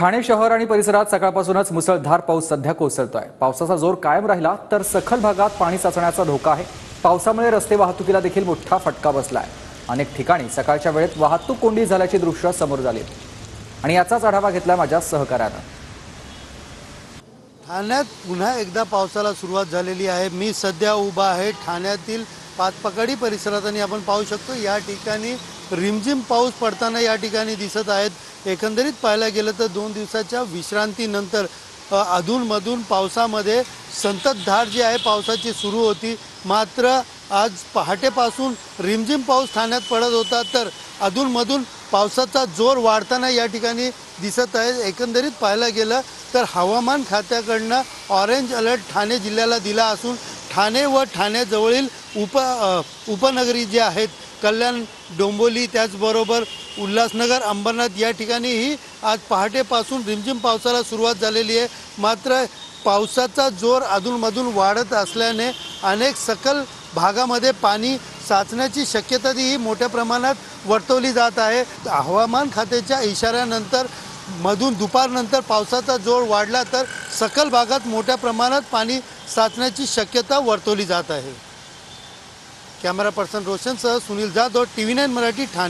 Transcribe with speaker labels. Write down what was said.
Speaker 1: ठाणे शहर आणि परिसरात सकाळपासूनच मुसळधार पाऊस सध्या कोसळतोय। पावसाचा जोर कायम राहिला तर सखल भागात पाणी साचण्याचा धोका आहे। पावसामुळे रस्ते वाहतुकीला देखील मोठा फटका बसलाय। अनेक ठिकाणी सकाळच्या वेळेत वाहतूक कोंडी झाल्याची दृश्य समोर आली आणि याचाच आढावा घेतला माझ्या सहकार्यानं।
Speaker 2: ठाण्यात पुन्हा एकदा पावसाला सुरुवात झालेली आहे। मी सध्या उभा आहे ठाण्यातील पाचपकडी परिसरात आणि आपण पाहू शकतो या ठिकाणी रिमझिम पाऊस पडताना या ठिकाणी दिसत आहेत। एकंदरीत पाहायला गेलं तर 2 दिवसाच्या विश्रांतीनंतर अधूनमधून पावसामध्ये संततधार जी आहे पावसाची सुरू होती। मात्र आज पहाटेपासून रिमझिम पाऊस ठाण्यात पडत होता तर अधूनमधून पावसाचा जोर वाढताना या ठिकाणी दिसत आहे। एकंदरीत पाहायला गेलं तर हवामान खात्याकडनं ऑरेंज अलर्ट ठाणे जिल्ह्याला दिला असून ठाणे व ठाण्याजवळील उपनगरी जे आहेत कल्याण, डोंबिवली, त्याचबरोबर उल्हासनगर, अंबरनाथ या ठिकाणीही आज पहाटेपासून रिमझिम पावसाला सुरुवात झालेली आहे। मात्र पावसाचा जोर अधूनमधून वाढत असल्याने अनेक सखल भागामध्ये पाणी साचण्याची शक्यता ही मोठ्या प्रमाणात वर्तवली जात आहे। हवामान खात्याच्या इशाऱ्यानंतर मधून दुपारनंतर पावसाचा जोर वाढला तर सखल भागात मोठ्या प्रमाणात पाणी साचण्याची शक्यता वर्तवली जात आहे। कॅमेरा पर्सन रोशनसह सुनील जाधव, TV9 मराठी, ठाणे।